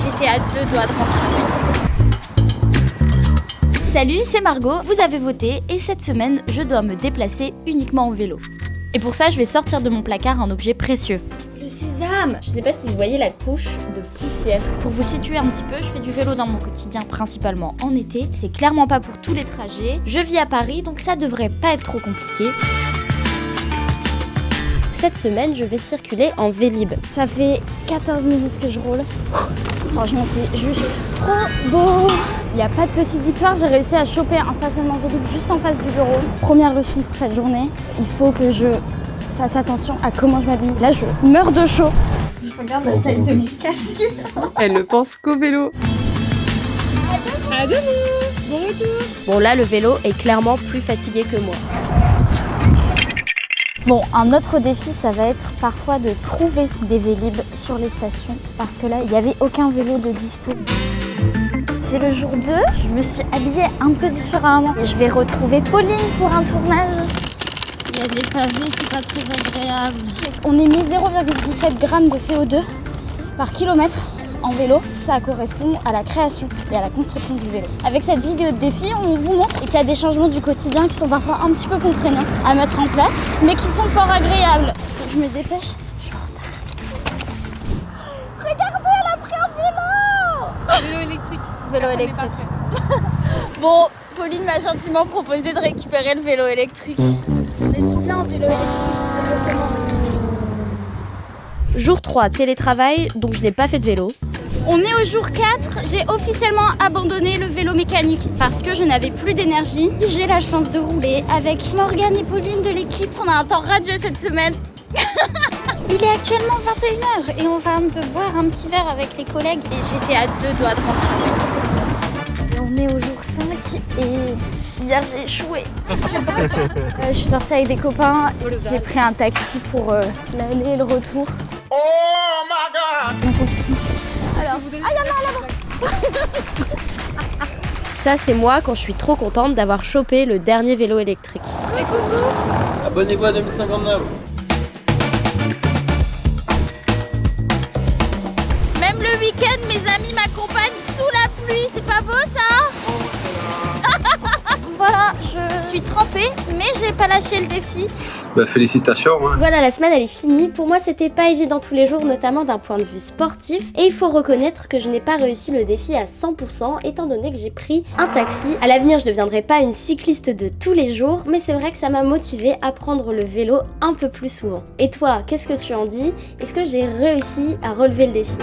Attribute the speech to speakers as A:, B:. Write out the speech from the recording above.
A: J'étais à 2 doigts de rentrer en vélo. Salut, c'est Margot, vous avez voté et cette semaine, je dois me déplacer uniquement en vélo. Et pour ça, je vais sortir de mon placard un objet précieux. Le sésame! Je sais pas si vous voyez la couche de poussière. Pour vous situer un petit peu, je fais du vélo dans mon quotidien, principalement en été. C'est clairement pas pour tous les trajets. Je vis à Paris, donc ça devrait pas être trop compliqué.
B: Cette semaine, je vais circuler en Vélib.
A: Ça fait 14 minutes que je roule. Franchement, c'est juste trop beau. Il n'y a pas de petite victoire, j'ai réussi à choper un stationnement Vélib juste en face du bureau. Première leçon pour cette journée, il faut que je fasse attention à comment je m'habille. Là, je meurs de chaud.
C: Je regarde la taille de mon casque.
D: Elle ne pense qu'au vélo. À demain. Bon retour.
B: Bon là, le vélo est clairement plus fatigué que moi.
A: Bon, un autre défi, ça va être parfois de trouver des Vélib sur les stations parce que là, il n'y avait aucun vélo de dispo. C'est le jour 2, je me suis habillée un peu différemment. Je vais retrouver Pauline pour un tournage. Il y a des pavés, c'est pas très agréable. On émet 0,17 g de CO2 par kilomètre en vélo. Ça correspond à la création et à la construction du vélo. Avec cette vidéo de défi, on vous montre qu'il y a des changements du quotidien qui sont parfois un petit peu contraignants à mettre en place, mais qui sont fort agréables. Faut que je me dépêche, je suis en retard. Regardez, elle a pris un vélo!
D: Vélo électrique.
A: Vélo électrique. Bon, Pauline m'a gentiment proposé de récupérer le vélo électrique. On est plein en vélo électrique.
B: Jour 3, télétravail, donc je n'ai pas fait de vélo.
A: On est au jour 4, j'ai officiellement abandonné le vélo mécanique parce que je n'avais plus d'énergie. J'ai la chance de rouler avec Morgane et Pauline de l'équipe. On a un temps radieux cette semaine. Il est actuellement 21h et on va de boire un petit verre avec les collègues. Et j'étais à 2 doigts de rentrer en vélo. Et on est au jour 5 et hier j'ai échoué. Je suis sortie avec des copains, j'ai pris un taxi pour l'aller et le retour.
E: Oh my god!
A: On continue. Alors,
B: Ça, c'est moi quand je suis trop contente d'avoir chopé le dernier vélo électrique.
F: Abonnez-vous à 2059.
A: même le week-end, mes amis m'accompagnent sous la pluie. C'est pas beau ça? Voilà, je suis trempée, mais j'ai pas lâché le défi.
F: Bah félicitations. Hein.
B: Voilà, la semaine elle est finie. Pour moi, c'était pas évident tous les jours, notamment d'un point de vue sportif. Et il faut reconnaître que je n'ai pas réussi le défi à 100%, étant donné que j'ai pris un taxi. À l'avenir, je ne deviendrai pas une cycliste de tous les jours, mais c'est vrai que ça m'a motivée à prendre le vélo un peu plus souvent. Et toi, qu'est-ce que tu en dis? Est-ce que j'ai réussi à relever le défi?